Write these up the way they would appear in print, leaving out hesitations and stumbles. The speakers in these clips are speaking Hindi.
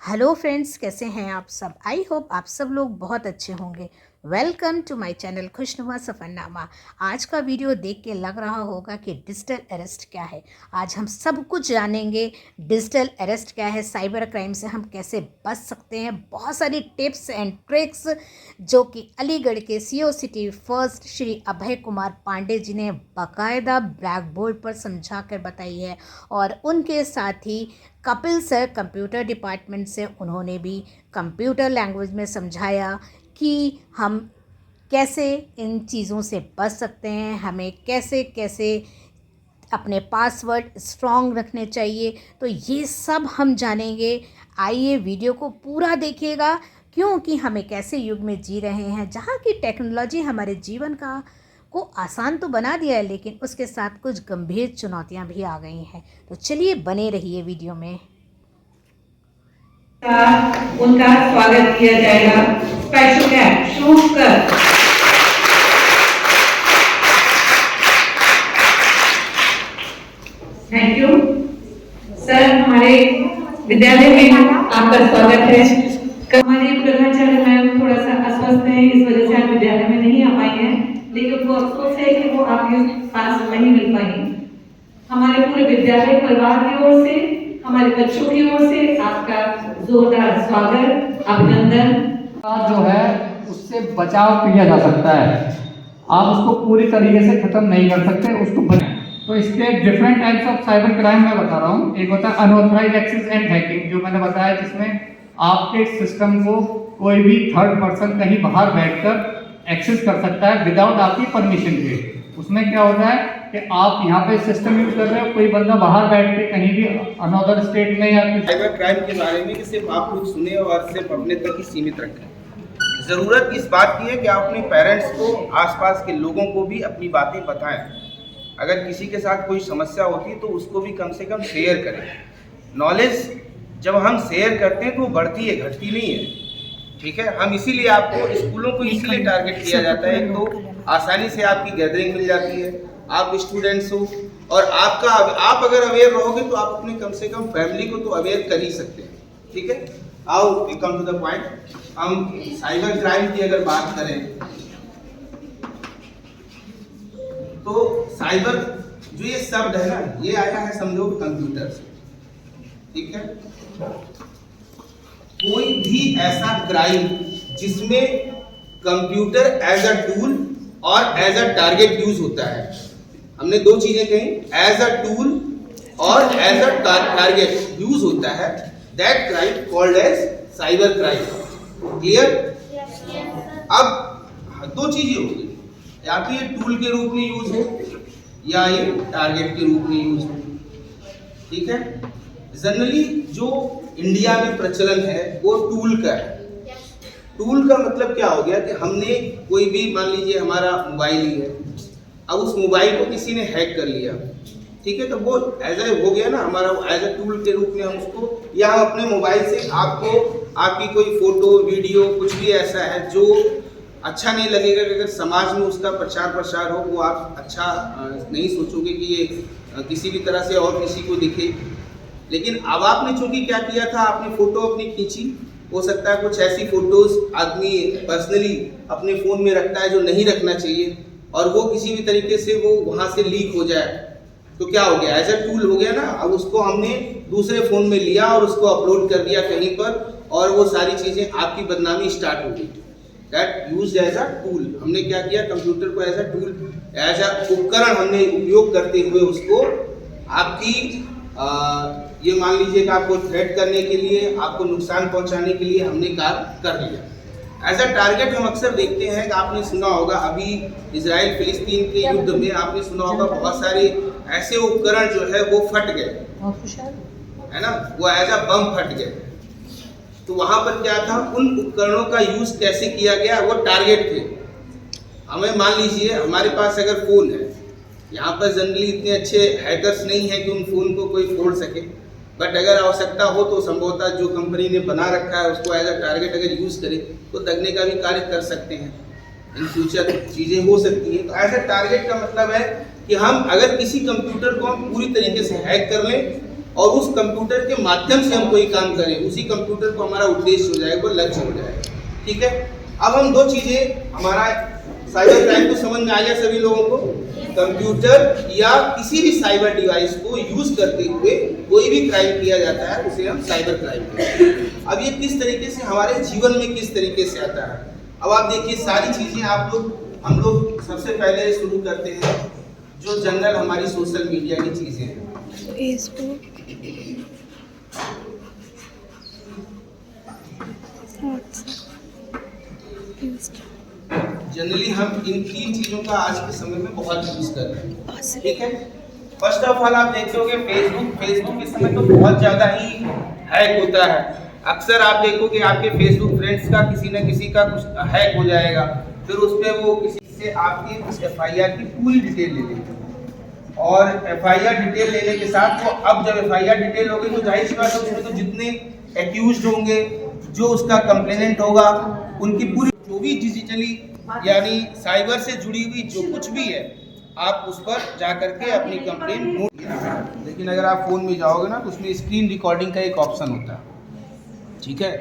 हेलो फ्रेंड्स, कैसे हैं आप सब। आई होप आप सब लोग बहुत अच्छे होंगे। वेलकम टू माय चैनल खुशनुमा सफ़रनामा। आज का वीडियो देख के लग रहा होगा कि डिजिटल अरेस्ट क्या है। आज हम सब कुछ जानेंगे। डिजिटल अरेस्ट क्या है, साइबर क्राइम से हम कैसे बच सकते हैं। बहुत सारी टिप्स एंड ट्रिक्स जो कि अलीगढ़ के CO city first Shri Abhay Kumar Pandey ji ने बाकायदा ब्लैक बोर्ड पर समझा कर बताई है। और उनके साथ ही कपिल सर कंप्यूटर डिपार्टमेंट से, उन्होंने भी कंप्यूटर लैंग्वेज में समझाया कि हम कैसे इन चीज़ों से बच सकते हैं, हमें कैसे कैसे अपने पासवर्ड स्ट्रॉन्ग रखने चाहिए। तो ये सब हम जानेंगे। आइए वीडियो को पूरा देखिएगा, क्योंकि हमें कैसे युग में जी रहे हैं जहाँ की टेक्नोलॉजी हमारे जीवन को आसान तो बना दिया है, लेकिन उसके साथ कुछ गंभीर चुनौतियां भी आ गई हैं। तो चलिए बने रहिए वीडियो में। उनका स्वागत किया जाएगा। स्पेशल कैप शूट कर। Thank you sir. हमारे विद्यालय में आपका स्वागत है। हमारे प्रधानाचार्य मैम थोड़ा सा अस्वस्थ हैं, इस वजह से आप विद्यालय में नहीं आ पाई हैं, लेकिन वो अफसोस है कि वो आपके पास नहीं मिल पाई। हमारे पूरे विद्यालय परिवार की ओर से, हमारे बच्चों की ओर से आपका जोरदार स्वागत, अभिनंदन। जो है उससे बचाव किया जा सकता है। आप उसको पूरी तरीके से खत्म नहीं कर सकते, उसको तो इसके different types of cyber crime मैं बता रहा हूँ। एक होता है अनऑथराइज्ड एक्सेस एंड हैकिंग, जो मैंने बताया, जिसमें आपके सिस्टम को कोई भी थर्ड पर्सन कहीं बाहर बैठकर एक्सेस कर सकता है विदाउट आपकी परमिशन के। उसमें क्या होता है कि आप यहाँ पे सिस्टम यूज कर रहे हो, कोई बंदा बाहर बैठ के कहीं भी अनदर स्टेट में या साइबर क्राइम के बारे में कि सिर्फ आप लोग सुने और सिर्फ अपने तक ही सीमित रखें। ज़रूरत इस बात की है कि आप अपने पेरेंट्स को, आसपास के लोगों को भी अपनी बातें बताएं। अगर किसी के साथ कोई समस्या होती है तो उसको भी कम से कम शेयर करें। नॉलेज जब हम शेयर करते हैं तो वो बढ़ती है, घटती नहीं है। ठीक है, हम इसीलिए आपको स्कूलों को इसीलिए टारगेट किया जाता है। एक तो आसानी से आपकी गैदरिंग मिल जाती है, आप स्टूडेंट्स हो, और आप अगर अवेयर रहोगे तो आप अपने कम से कम फैमिली को तो अवेयर कर ही सकते हैं। ठीक है, आओ कम टू द पॉइंट। हम साइबर क्राइम की अगर बात करें तो साइबर जो ये शब्द है ना, ये आया है समझो कंप्यूटर से। ठीक है, कोई भी ऐसा क्राइम जिसमें कंप्यूटर एज अ टूल और एज अ टारगेट यूज होता है। हमने दो चीजें कही, एज अ टूल और एज अ टारगेट यूज होता है, that crime called as cyber crime. Clear? अब दो चीजें होगी, या तो ये टूल के रूप में यूज हो या ये टारगेट के रूप में यूज हो। ठीक है, जनरली जो इंडिया में प्रचलन है वो टूल का है। टूल का मतलब क्या हो गया कि हमने कोई भी, मान लीजिए हमारा मोबाइल ही है, अब उस मोबाइल को किसी ने हैक कर लिया। ठीक है, तो वो एज ए हो गया ना हमारा, एज ए टूल के रूप में हम उसको, या हम अपने मोबाइल से आपकी कोई फोटो वीडियो कुछ भी ऐसा है जो अच्छा नहीं लगेगा कि अगर समाज में उसका प्रचार प्रसार हो, वो आप अच्छा नहीं सोचोगे कि ये किसी भी तरह से और किसी को दिखे। लेकिन अब आपने चूंकि क्या किया था, आपने फोटो अपनी खींची, हो सकता है कुछ ऐसी फोटोज आदमी पर्सनली अपने फ़ोन में रखता है जो नहीं रखना चाहिए, और वो किसी भी तरीके से वो वहाँ से लीक हो जाए, तो क्या हो गया, एज ए टूल हो गया ना। अब उसको हमने दूसरे फ़ोन में लिया और उसको अपलोड कर दिया कहीं पर, और वो सारी चीज़ें आपकी बदनामी स्टार्ट हो गई। That use as a tool. हमने क्या किया, कंप्यूटर को as a tool, as a उपकरण हमने उपयोग करते हुए उसको आपकी ये मान लीजिए कि आपको थ्रेट करने के लिए, आपको नुकसान पहुंचाने के लिए हमने कार्य कर लिया। एज अ टारगेट हम अक्सर देखते हैं कि आपने सुना होगा, अभी इजराइल फिलिस्तीन के युद्ध में आपने सुना होगा बहुत सारे ऐसे उपकरण जो है वो फट गए, है ना, वो एज अ बम फट गए। तो वहां पर क्या था, उन उपकरणों का यूज कैसे किया गया, वो टारगेट थे। हमें मान लीजिए हमारे पास अगर फोन है, यहाँ पर जनरली इतने अच्छे हैकर्स नहीं है कि उन फोन को कोई फोड़ सके, बट अगर आवश्यकता हो तो संभवतः जो कंपनी ने बना रखा है उसको एज अ टारगेट अगर यूज करे तो दगने का भी कार्य कर सकते हैं। इन फ्यूचर चीजें हो सकती हैं। तो एज अ टारगेट का मतलब है कि हम अगर किसी कंप्यूटर को हम पूरी तरीके से हैक कर लें और उस कंप्यूटर के माध्यम से हम कोई काम करें, उसी कंप्यूटर को हमारा उद्देश्य हो जाएगा, वो लक्ष्य हो जाएगा। ठीक है, अब हम दो चीज़ें, हमारा साइबर क्राइम को समझ में आ गया सभी लोगों को। कंप्यूटर या किसी भी साइबर डिवाइस को यूज करते हुए कोई भी क्राइम किया जाता है, उसे हम साइबर क्राइम कहते हैं। अब ये किस तरीके से हमारे जीवन में किस तरीके से आता है, अब आप देखिए सारी चीज़ें हम लोग सबसे पहले शुरू करते हैं जो जनरल हमारी सोशल मीडिया की चीज़ें हैं, फेसबुक, जनरली हम इन तीन चीज़ों का आज के समय में बहुत यूज कर रहे हैं। ठीक है, फर्स्ट ऑफ ऑल आप देखते होंगे फेसबुक इस समय तो बहुत ज़्यादा ही हैक होता है। अक्सर आप देखोगे आपके फेसबुक फ्रेंड्स का किसी न किसी का कुछ हैक हो जाएगा, फिर उस पर वो किसी से आपकी उस FIR की पूरी डिटेल ले लेंगे, और FIR डिटेल लेने के साथ वो अब जब FIR डिटेल होगी तो जाहिर सी बात है उसमें तो जितने एक्यूज्ड होंगे, जो उसका कंप्लेनेंट होगा, उनकी पूरी जो भी डिजिटली यानी साइबर से जुड़ी हुई जो कुछ भी है, आप उस पर जा करके अपनी कंप्लेंट नोट। लेकिन अगर आप फ़ोन में जाओगे ना तो उसमें स्क्रीन रिकॉर्डिंग का एक ऑप्शन होता है। ठीक है,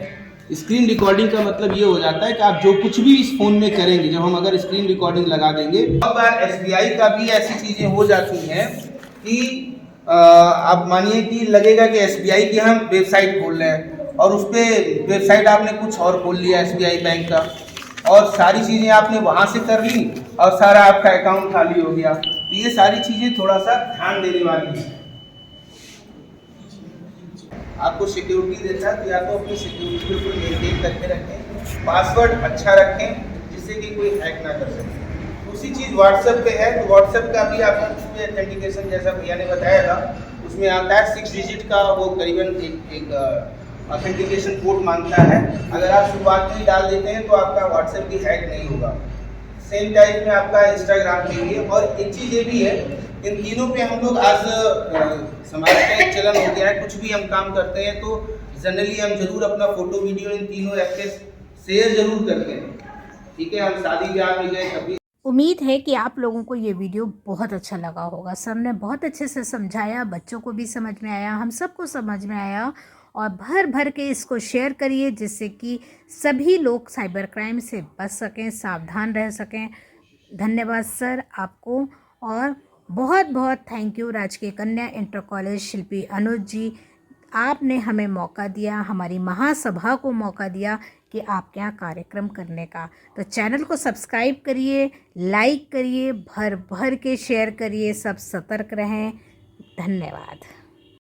स्क्रीन रिकॉर्डिंग का मतलब ये हो जाता है कि आप जो कुछ भी इस फ़ोन में करेंगे, जब हम अगर स्क्रीन रिकॉर्डिंग लगा देंगे, अब SBI का भी ऐसी चीज़ें हो जाती हैं कि आप मानिए कि लगेगा कि SBI की हम वेबसाइट खोल रहे हैं और उस पर वेबसाइट आपने कुछ और खोल लिया SBI बैंक का, और सारी चीज़ें आपने वहाँ से कर ली और सारा आपका अकाउंट खाली हो गया। तो ये सारी चीज़ें थोड़ा सा ध्यान देने वाली है। आपको सिक्योरिटी देता है तो या तो अपनी सिक्योरिटी के ऊपर मेंटेन करके रखें, पासवर्ड अच्छा रखें जिससे कि कोई हैक ना कर सके। दूसरी चीज़ व्हाट्सएप पे है, तो व्हाट्सएप का भी आपको उसमें ऑथेंटिकेशन जैसा भैया ने बताया था, उसमें आता है 6 डिजिट का, वो करीबन एक ऑथेंटिकेशन कोड मांगता है। अगर आप शुरुआत में ही डाल देते हैं तो आपका व्हाट्सएप भी हैक नहीं होगा। सेम टाइप में आपका इंस्टाग्राम पे भी है। और एक चीज़ ये भी है, इन तीनों पे हम लोग आज समाज का एक चलन हो गया है, कुछ भी हम काम करते हैं तो जनरली हम जरूर अपना फोटो वीडियो इन तीनों ऐप पे शेयर जरूर करते हैं। ठीक है, हम शादी ब्याह में गए कभी। उम्मीद है कि आप लोगों को ये वीडियो बहुत अच्छा लगा होगा। सर ने बहुत अच्छे से समझाया, बच्चों को भी समझ में आया, हम सबको समझ में आया, और भर भर के इसको शेयर करिए जिससे कि सभी लोग साइबर क्राइम से बच सकें, सावधान रह सकें। धन्यवाद सर आपको, और बहुत बहुत थैंक यू राजकीय कन्या इंटर कॉलेज शिल्पी अनुज जी, आपने हमें मौका दिया, हमारी महासभा को मौका दिया कि आपके यहाँ कार्यक्रम करने का। तो चैनल को सब्सक्राइब करिए, लाइक करिए, भर भर के शेयर करिए, सब सतर्क रहें। धन्यवाद।